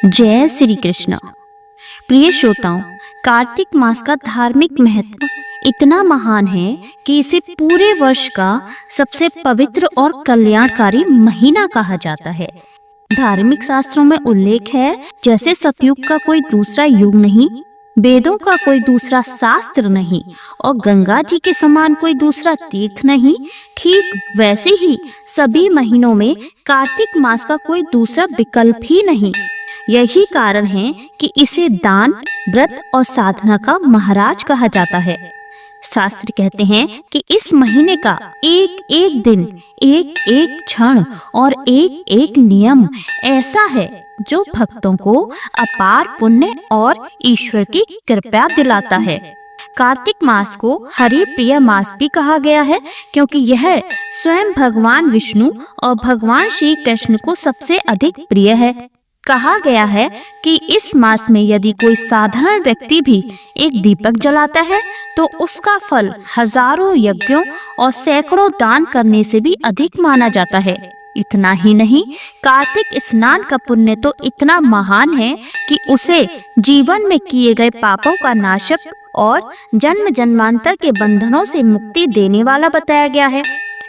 जय श्री कृष्ण। प्रिय श्रोताओं, कार्तिक मास का धार्मिक महत्व इतना महान है कि इसे पूरे वर्ष का सबसे पवित्र और कल्याणकारी महीना कहा जाता है। धार्मिक शास्त्रों में उल्लेख है, जैसे सतयुग का कोई दूसरा युग नहीं, वेदों का कोई दूसरा शास्त्र नहीं और गंगा जी के समान कोई दूसरा तीर्थ नहीं, ठीक वैसे ही सभी महीनों में कार्तिक मास का कोई दूसरा विकल्प ही नहीं। यही कारण है कि इसे दान, व्रत और साधना का महाराज कहा जाता है। शास्त्र कहते हैं कि इस महीने का एक एक दिन, एक एक क्षण और एक एक नियम ऐसा है जो भक्तों को अपार पुण्य और ईश्वर की कृपा दिलाता है। कार्तिक मास को हरि प्रिय मास भी कहा गया है, क्योंकि यह स्वयं भगवान विष्णु और भगवान श्री कृष्ण को सबसे अधिक प्रिय है। कहा गया है कि इस मास में यदि कोई साधारण व्यक्ति भी एक दीपक जलाता है तो उसका फल हजारों यज्ञों और सैकड़ों दान करने से भी अधिक माना जाता है। इतना ही नहीं, कार्तिक स्नान का पुण्य तो इतना महान है कि उसे जीवन में किए गए पापों का नाशक और जन्म जन्मांतर के बंधनों से मुक्ति देने वाला बताया गया है।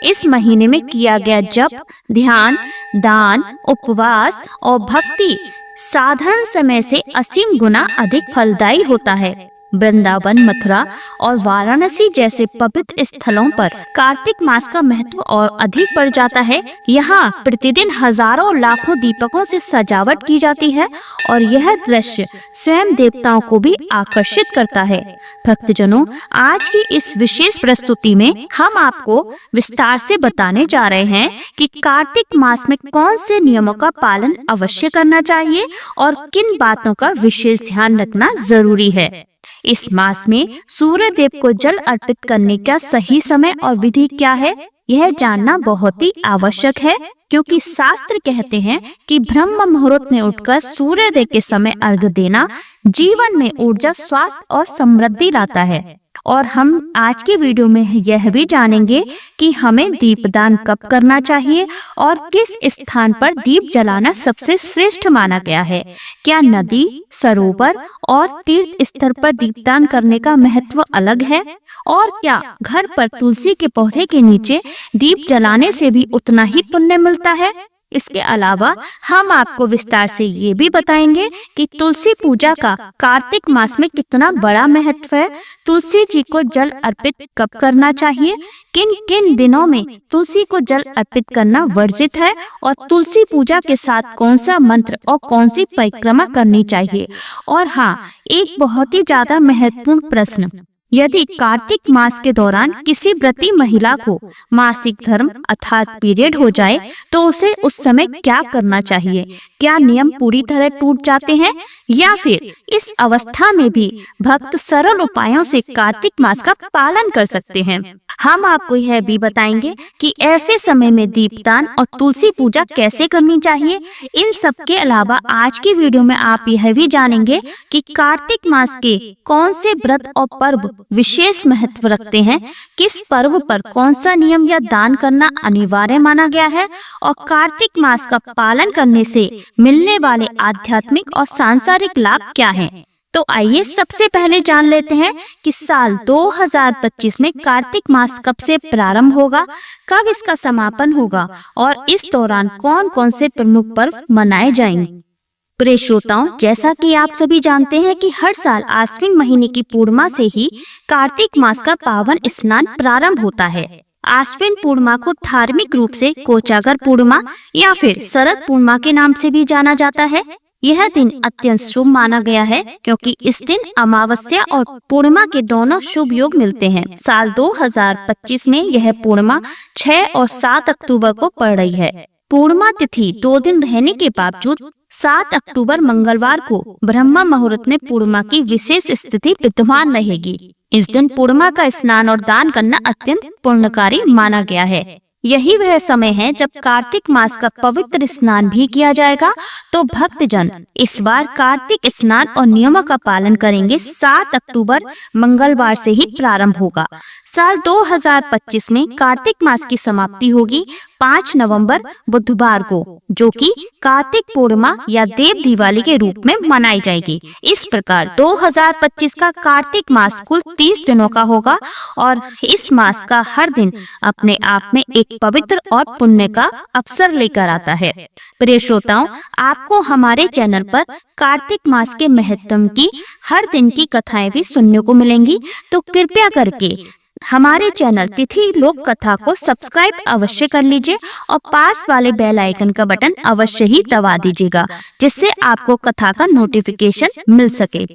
इस महीने में किया गया जप, ध्यान, दान, उपवास और भक्ति साधारण समय से असीम गुना अधिक फलदायी होता है। वृंदावन, मथुरा और वाराणसी जैसे पवित्र स्थलों पर कार्तिक मास का महत्व और अधिक बढ़ जाता है। यहाँ प्रतिदिन हजारों लाखों दीपकों से सजावट की जाती है और यह दृश्य स्वयं देवताओं को भी आकर्षित करता है। भक्तजनों, आज की इस विशेष प्रस्तुति में हम आपको विस्तार से बताने जा रहे हैं कि कार्तिक मास में कौन से नियमों का पालन अवश्य करना चाहिए और किन बातों का विशेष ध्यान रखना जरूरी है। इस मास में सूर्य देव को जल अर्पित करने का सही समय और विधि क्या है, यह जानना बहुत ही आवश्यक है, क्योंकि शास्त्र कहते हैं कि ब्रह्म मुहूर्त में उठकर सूर्य देव के समय अर्घ देना जीवन में ऊर्जा, स्वास्थ्य और समृद्धि लाता है। और हम आज के वीडियो में यह भी जानेंगे कि हमें दीपदान कब करना चाहिए और किस स्थान पर दीप जलाना सबसे श्रेष्ठ माना गया है। क्या नदी, सरोवर और तीर्थ स्थल पर दीपदान करने का महत्व अलग है और क्या घर पर तुलसी के पौधे के नीचे दीप जलाने से भी उतना ही पुण्य मिलता है। इसके अलावा हम आपको विस्तार से ये भी बताएंगे कि तुलसी पूजा का कार्तिक मास में कितना बड़ा महत्व है, तुलसी जी को जल अर्पित कब करना चाहिए, किन किन दिनों में तुलसी को जल अर्पित करना वर्जित है और तुलसी पूजा के साथ कौन सा मंत्र और कौन सी परिक्रमा करनी चाहिए। और हाँ, एक बहुत ही ज्यादा महत्वपूर्ण प्रश्न, यदि कार्तिक मास के दौरान किसी व्रती महिला को मासिक धर्म अर्थात पीरियड हो जाए तो उसे उस समय क्या करना चाहिए। क्या नियम पूरी तरह टूट जाते हैं या फिर इस अवस्था में भी भक्त सरल उपायों से कार्तिक मास का पालन कर सकते हैं। हम आपको यह भी बताएंगे कि ऐसे समय में दीपदान और तुलसी पूजा कैसे करनी चाहिए। इन सब के अलावा आज की वीडियो में आप यह भी जानेंगे कि कार्तिक मास के कौन से व्रत और पर्व विशेष महत्व रखते हैं, किस पर्व पर कौन सा नियम या दान करना अनिवार्य माना गया है और कार्तिक मास का पालन करने से मिलने वाले आध्यात्मिक और सांसारिक लाभ क्या हैं। तो आइए सबसे पहले जान लेते हैं कि साल 2025 में कार्तिक मास कब से प्रारंभ होगा, कब इसका समापन होगा और इस दौरान कौन कौन से प्रमुख पर्व मनाए जाएंगे। प्रिय श्रोताओं, जैसा कि आप सभी जानते हैं कि हर साल आश्विन महीने की पूर्णिमा से ही कार्तिक मास का पावन स्नान प्रारंभ होता है। आश्विन पूर्णिमा को धार्मिक रूप से कोजागर पूर्णिमा या फिर शरद पूर्णिमा के नाम से भी जाना जाता है। यह दिन अत्यंत शुभ माना गया है, क्योंकि इस दिन अमावस्या और पूर्णिमा के दोनों शुभ योग मिलते हैं। साल 2025 में यह पूर्णिमा 6 और 7 अक्टूबर को पड़ रही है। पूर्णिमा तिथि 2 दिन रहने के बावजूद 7 अक्टूबर मंगलवार को ब्रह्म मुहूर्त में पूर्णिमा की विशेष स्थिति विद्यमान रहेगी। इस दिन पूर्णिमा का स्नान और दान करना अत्यंत पुण्यकारी माना गया है। यही वह समय है जब कार्तिक मास का पवित्र स्नान भी किया जाएगा। तो भक्तजन इस बार कार्तिक स्नान और नियमों का पालन करेंगे। 7 अक्टूबर मंगलवार से ही प्रारंभ होगा। साल 2025 में कार्तिक मास की समाप्ति होगी। 5 नवंबर बुधवार को, जो कि कार्तिक पूर्णिमा या देव दिवाली के रूप में मनाई जाएगी। इस प्रकार 2025 का कार्तिक मास कुल 30 दिनों का होगा और इस मास का हर दिन अपने आप में एक पवित्र और पुण्य का अवसर लेकर आता है। प्रिय श्रोताओं, आपको हमारे चैनल पर कार्तिक मास के महत्व की हर दिन की कथाएं भी सुनने को मिलेंगी, तो कृपया करके हमारे चैनल तिथि लोक कथा को सब्सक्राइब अवश्य कर लीजिए और पास वाले बेल आइकन का बटन अवश्य ही दबा दीजिएगा, जिससे आपको कथा का नोटिफिकेशन मिल सके।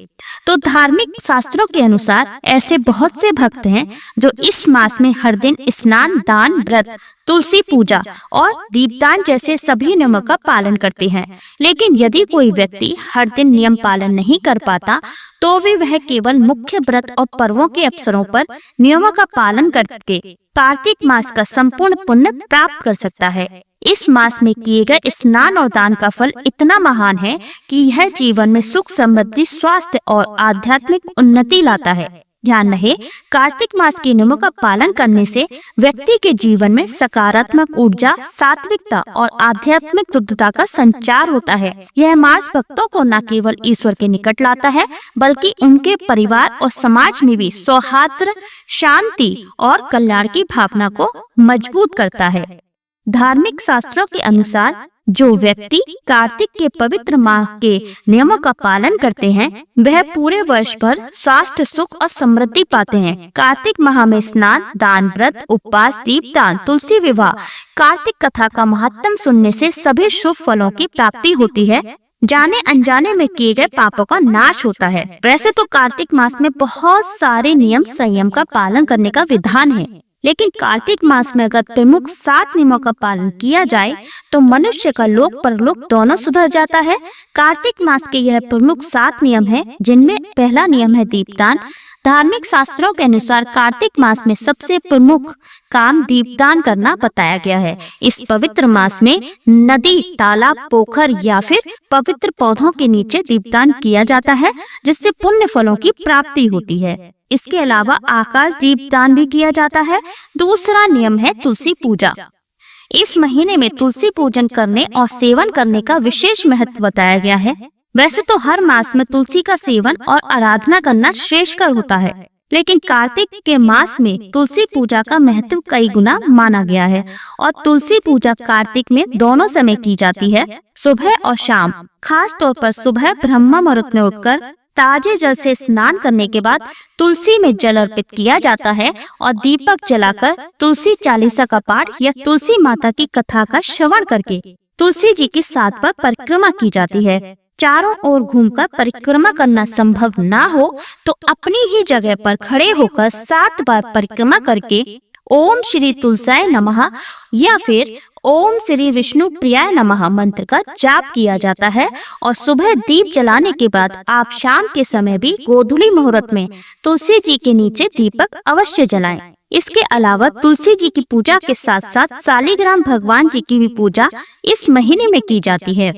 तो धार्मिक शास्त्रों के अनुसार ऐसे बहुत से भक्त हैं जो इस मास में हर दिन स्नान, दान, व्रत, तुलसी पूजा और दीपदान जैसे सभी नियमों का पालन करते हैं। लेकिन यदि कोई व्यक्ति हर दिन नियम पालन नहीं कर पाता तो भी वह केवल मुख्य व्रत और पर्वों के अवसरों पर नियमों का पालन करके कार्तिक मास का संपूर्ण पुण्य प्राप्त कर सकता है। इस मास में किए गए स्नान और दान का फल इतना महान है कि यह जीवन में सुख, समृद्धि, स्वास्थ्य और आध्यात्मिक उन्नति लाता है। ध्यान रहे, कार्तिक मास के नियमों का पालन करने से व्यक्ति के जीवन में सकारात्मक ऊर्जा, सात्विकता और आध्यात्मिक शुद्धता का संचार होता है। यह मास भक्तों को न केवल ईश्वर के निकट लाता है, बल्कि उनके परिवार और समाज में भी सौहार्द, शांति और कल्याण की भावना को मजबूत करता है। धार्मिक शास्त्रों के अनुसार जो व्यक्ति कार्तिक के पवित्र माह के नियमों का पालन करते हैं वह पूरे वर्ष भर स्वास्थ्य, सुख और समृद्धि पाते हैं। कार्तिक माह में स्नान, दान, व्रत, उपवास, दीपदान, तुलसी विवाह, कार्तिक कथा का महत्व सुनने से सभी शुभ फलों की प्राप्ति होती है। जाने अनजाने में किए गए पापों का नाश होता है। वैसे तो कार्तिक मास में बहुत सारे नियम संयम का पालन करने का विधान है, लेकिन कार्तिक मास में अगर प्रमुख 7 नियमों का पालन किया जाए तो मनुष्य का लोक परलोक दोनों सुधर जाता है। कार्तिक मास के यह प्रमुख 7 नियम हैं, जिनमें पहला नियम है दीपदान। धार्मिक शास्त्रों के अनुसार कार्तिक मास में सबसे प्रमुख काम दीपदान करना बताया गया है। इस पवित्र मास में नदी, तालाब, पोखर या फिर पवित्र पौधों के नीचे दीपदान किया जाता है, जिससे पुण्य फलों की प्राप्ति होती है। इसके अलावा आकाश दीपदान भी किया जाता है। दूसरा नियम है तुलसी पूजा। इस महीने में तुलसी पूजन करने और सेवन करने का विशेष महत्व बताया गया है। वैसे तो हर मास में तुलसी का सेवन और आराधना करना श्रेष्ठकर होता है, लेकिन कार्तिक के मास में तुलसी पूजा का महत्व कई गुना माना गया है और तुलसी पूजा कार्तिक में दोनों समय की जाती है, सुबह और शाम। खास तौर पर सुबह ब्रह्म मुहूर्त में उठकर ताजे जल से स्नान करने के बाद तुलसी में जल अर्पित किया जाता है और दीपक जलाकर तुलसी चालीसा का पाठ या तुलसी माता की कथा का श्रवण करके तुलसी जी की 7 बार परिक्रमा की जाती है। चारों ओर घूमकर परिक्रमा करना संभव ना हो तो अपनी ही जगह पर खड़े होकर 7 बार परिक्रमा करके ओम श्री तुलसाय नमः या फिर ओम श्री विष्णु प्रियाय नमः मंत्र का जाप किया जाता है और सुबह दीप जलाने के बाद आप शाम के समय भी गोधूली मुहूर्त में तुलसी जी के नीचे दीपक अवश्य जलाएं। इसके अलावा तुलसी जी की पूजा के साथ साथ शालिग्राम भगवान जी की भी पूजा इस महीने में की जाती है।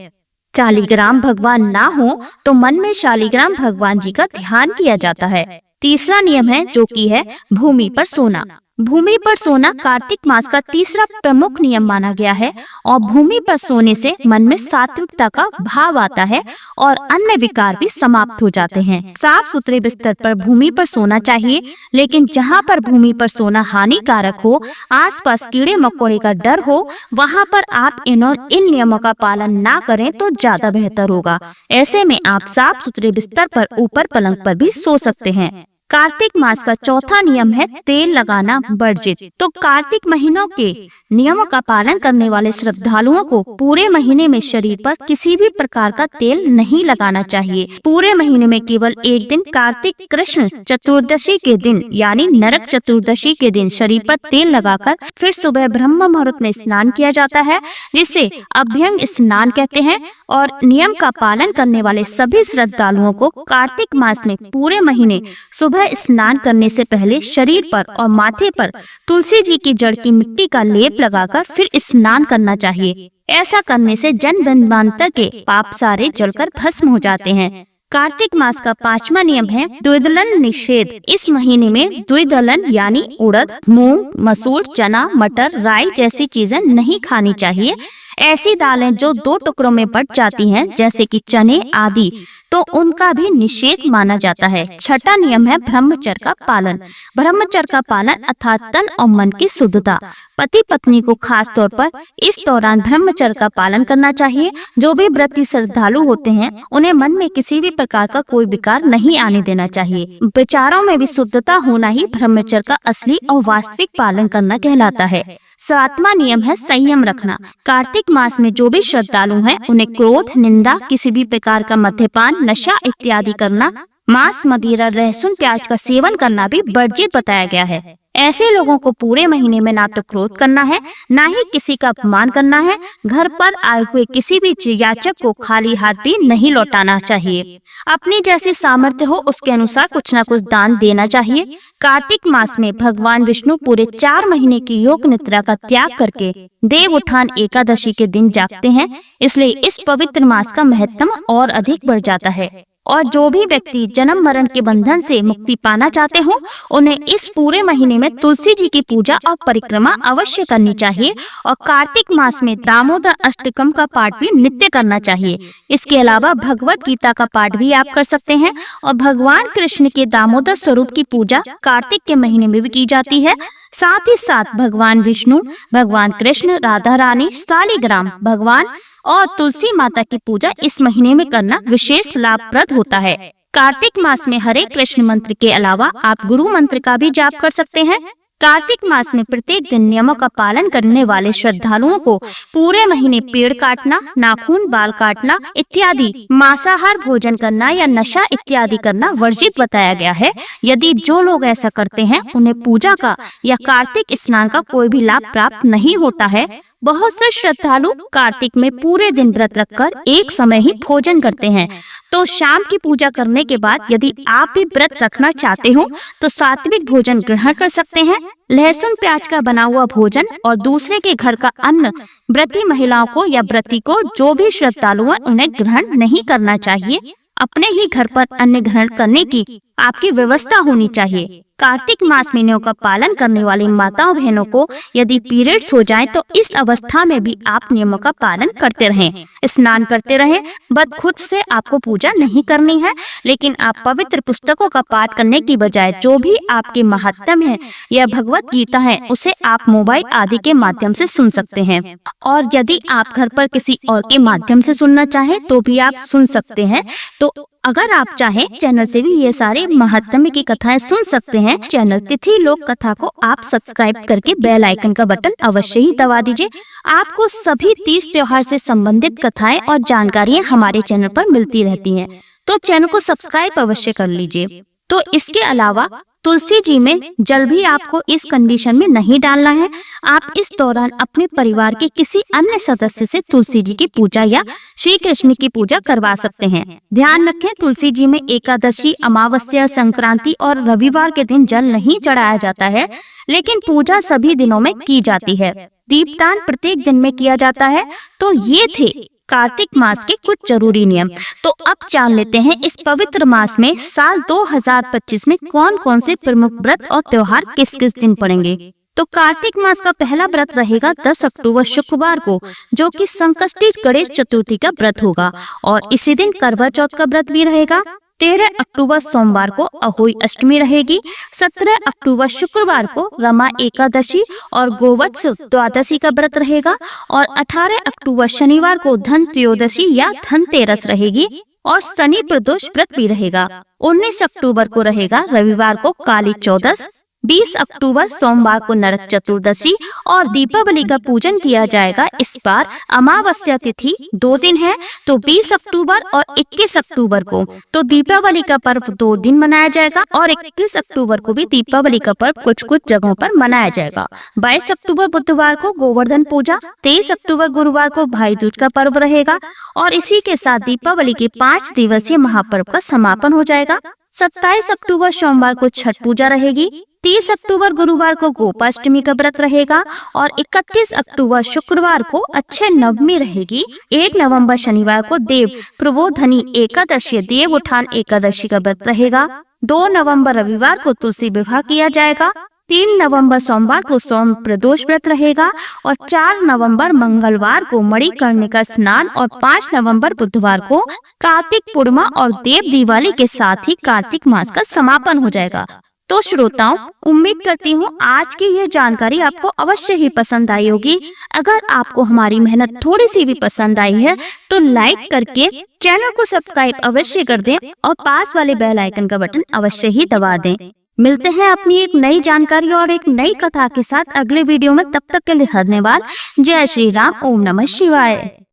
शालिग्राम भगवान ना हो तो मन में शालिग्राम भगवान जी का ध्यान किया जाता है। तीसरा नियम है जो कि है भूमि पर सोना। भूमि पर सोना कार्तिक मास का तीसरा प्रमुख नियम माना गया है और भूमि पर सोने से मन में सात्विकता का भाव आता है और अन्य विकार भी समाप्त हो जाते हैं। साफ सुथरे बिस्तर पर भूमि पर सोना चाहिए, लेकिन जहाँ पर भूमि पर सोना हानिकारक हो, आसपास कीड़े मकोड़े का डर हो, वहाँ पर आप इन नियमों का पालन ना करें तो ज्यादा बेहतर होगा। ऐसे में आप साफ सुथरे बिस्तर पर ऊपर पलंग पर भी सो सकते हैं। कार्तिक मास का चौथा नियम है तेल लगाना वर्जित। तो कार्तिक महीनों के नियमों का पालन करने वाले श्रद्धालुओं को पूरे महीने में शरीर पर किसी भी प्रकार का तेल नहीं लगाना चाहिए। पूरे महीने में केवल एक दिन कार्तिक कृष्ण चतुर्दशी के दिन यानी नरक चतुर्दशी के दिन शरीर पर तेल लगाकर फिर सुबह ब्रह्म मुहूर्त में स्नान किया जाता है, जिसे अभ्यंग स्नान कहते हैं। और नियम का पालन करने वाले सभी श्रद्धालुओं को कार्तिक मास में पूरे महीने सुबह स्नान करने से पहले शरीर पर और माथे पर तुलसी जी की जड़ की मिट्टी का लेप लगाकर फिर स्नान करना चाहिए। ऐसा करने से जन्म जन्मांतर के पाप सारे जलकर भस्म हो जाते हैं। कार्तिक मास का 5वां नियम है द्विदलन निषेध। इस महीने में द्विदलन यानी उड़द, मूंग, मसूर, चना, मटर, राई जैसी चीजें नहीं खानी चाहिए। ऐसी दालें जो 2 टुकड़ों में बट जाती हैं, जैसे कि चने आदि, तो उनका भी निषेध माना जाता है। 6वां नियम है ब्रह्मचर्य का पालन। ब्रह्मचर्य का पालन अर्थात तन और मन की शुद्धता। पति पत्नी को खास तौर पर इस दौरान ब्रह्मचर्य का पालन करना चाहिए। जो भी व्रती श्रद्धालु होते हैं, उन्हें मन में किसी भी प्रकार का कोई विकार नहीं आने देना चाहिए। विचारों में भी शुद्धता होना ही ब्रह्मचर्य का असली और वास्तविक पालन करना कहलाता है। 7वां नियम है संयम रखना। कार्तिक मास में जो भी श्रद्धालु हैं, उन्हें क्रोध, निंदा, किसी भी प्रकार का मद्यपान, नशा इत्यादि करना, मांस, मदिरा, लहसुन, प्याज का सेवन करना भी वर्जित बताया गया है। ऐसे लोगों को पूरे महीने में ना तो क्रोध करना है, ना ही किसी का अपमान करना है। घर पर आए हुए किसी भी याचक को खाली हाथ भी नहीं लौटाना चाहिए। अपनी जैसी सामर्थ्य हो उसके अनुसार कुछ न कुछ दान देना चाहिए। कार्तिक मास में भगवान विष्णु पूरे 4 महीने की योग निद्रा का त्याग करके देव उत्थान एकादशी के दिन जागते हैं, इसलिए इस पवित्र मास का महत्व और अधिक बढ़ जाता है। और जो भी व्यक्ति जन्म मरण के बंधन से मुक्ति पाना चाहते हो, उन्हें इस पूरे महीने में तुलसी जी की पूजा और परिक्रमा अवश्य करनी चाहिए। और कार्तिक मास में दामोदर अष्टकम का पाठ भी नित्य करना चाहिए। इसके अलावा भगवत गीता का पाठ भी आप कर सकते हैं। और भगवान कृष्ण के दामोदर स्वरूप की पूजा कार्तिक के महीने में भी की जाती है। साथ ही साथ भगवान विष्णु, भगवान कृष्ण, राधा रानी, शालिग्राम भगवान और तुलसी माता की पूजा इस महीने में करना विशेष लाभप्रद होता है। कार्तिक मास में हरे कृष्ण मंत्र के अलावा आप गुरु मंत्र का भी जाप कर सकते हैं। कार्तिक मास में प्रत्येक दिन नियमों का पालन करने वाले श्रद्धालुओं को पूरे महीने पेड़ काटना, नाखून, बाल काटना इत्यादि, मांसाहार भोजन करना या नशा इत्यादि करना वर्जित बताया गया है। यदि जो लोग ऐसा करते हैं, उन्हें पूजा का या कार्तिक स्नान का कोई भी लाभ प्राप्त नहीं होता है। बहुत से श्रद्धालु कार्तिक में पूरे दिन व्रत रखकर एक समय ही भोजन करते हैं। तो शाम की पूजा करने के बाद यदि आप भी व्रत रखना चाहते हो तो सात्विक भोजन ग्रहण कर सकते हैं। लहसुन प्याज का बना हुआ भोजन और दूसरे के घर का अन्न व्रती महिलाओं को या व्रती को, जो भी श्रद्धालु हैं, उन्हें ग्रहण नहीं करना चाहिए। अपने ही घर पर अन्न ग्रहण करने की आपकी व्यवस्था होनी चाहिए। कार्तिक मास महीनों का पालन करने वाली माताओं बहनों को यदि पीरियड्स हो जाए तो इस अवस्था में भी आप नियमों का पालन करते रहें, स्नान करते रहें। बस खुद से आपको पूजा नहीं करनी है, लेकिन आप पवित्र पुस्तकों का पाठ करने की बजाय जो भी आपके महात्म है या भगवत गीता है, उसे आप मोबाइल आदि के माध्यम से सुन सकते हैं। और यदि आप घर पर किसी और के माध्यम से सुनना चाहे तो भी आप सुन सकते हैं। तो अगर आप चाहें चैनल से भी ये सारे महात्म्य की कथाएं सुन सकते हैं। चैनल तिथि लोक कथा को आप सब्सक्राइब करके बेल आइकन का बटन अवश्य ही दबा दीजिए। आपको सभी 30 त्योहार से संबंधित कथाएं और जानकारियां हमारे चैनल पर मिलती रहती हैं, तो चैनल को सब्सक्राइब अवश्य कर लीजिए। तो इसके अलावा तुलसी जी में जल भी आपको इस कंडीशन में नहीं डालना है। आप इस दौरान अपने परिवार के किसी अन्य सदस्य से तुलसी जी की पूजा या श्री कृष्ण की पूजा करवा सकते हैं। ध्यान रखें, तुलसी जी में एकादशी, अमावस्या, संक्रांति और रविवार के दिन जल नहीं चढ़ाया जाता है, लेकिन पूजा सभी दिनों में की जाती है। दीपदान प्रत्येक दिन में किया जाता है। तो ये थे कार्तिक मास के कुछ जरूरी नियम। तो अब जान लेते हैं इस पवित्र मास में साल 2025 में कौन कौन से प्रमुख व्रत और त्योहार किस किस दिन पड़ेंगे। तो कार्तिक मास का पहला व्रत रहेगा 10 अक्टूबर शुक्रवार को, जो कि संकष्टी गणेश चतुर्थी का व्रत होगा। और इसी दिन करवा चौथ का व्रत भी रहेगा। 13 अक्टूबर सोमवार को अहोई अष्टमी रहेगी। 17 अक्टूबर शुक्रवार को रमा एकादशी और गोवत्स द्वादशी का व्रत रहेगा। और 18 अक्टूबर शनिवार को धन त्रयोदशी या धनतेरस रहेगी और शनि प्रदोष व्रत भी रहेगा। 19 अक्टूबर को रहेगा रविवार को काली चौदस। 20 अक्टूबर सोमवार को नरक चतुर्दशी और दीपावली का पूजन किया जाएगा। इस बार अमावस्या तिथि 2 दिन है, तो 20 अक्टूबर और 21 अक्टूबर को तो दीपावली का पर्व 2 दिन मनाया जाएगा। और 21 अक्टूबर को भी दीपावली का पर्व कुछ कुछ जगहों पर मनाया जाएगा। 22 अक्टूबर बुधवार को गोवर्धन पूजा। 23 अक्टूबर गुरुवार को भाई दूज का पर्व रहेगा। और इसी के साथ दीपावली के 5 दिवसीय महापर्व का समापन हो जाएगा। 27 अक्टूबर सोमवार को छठ पूजा रहेगी। 30 अक्टूबर गुरुवार को गोपाष्टमी का व्रत रहेगा और 31 अक्टूबर शुक्रवार को अक्षय नवमी रहेगी। 1 नवंबर शनिवार को देव प्रबोधनी एकादशी देव उठान एकादशी का व्रत रहेगा। 2 नवंबर रविवार को तुलसी विवाह किया जाएगा। 3 नवंबर सोमवार को सोम प्रदोष व्रत रहेगा और 4 नवंबर मंगलवार को मणिकर्णिका स्नान और 5 नवंबर बुधवार को कार्तिक पूर्णिमा और देव दिवाली के साथ ही कार्तिक मास का समापन हो जाएगा। तो श्रोताओं, उम्मीद करती हूँ आज की ये जानकारी आपको अवश्य ही पसंद आई होगी। अगर आपको हमारी मेहनत थोड़ी सी भी पसंद आई है तो लाइक करके चैनल को सब्सक्राइब अवश्य कर दें और पास वाले बेल आइकन का बटन अवश्य ही दबा दें। मिलते हैं अपनी एक नई जानकारी और एक नई कथा के साथ अगले वीडियो में। तब तक के लिए धन्यवाद। जय श्री राम। ओम नमः शिवाय।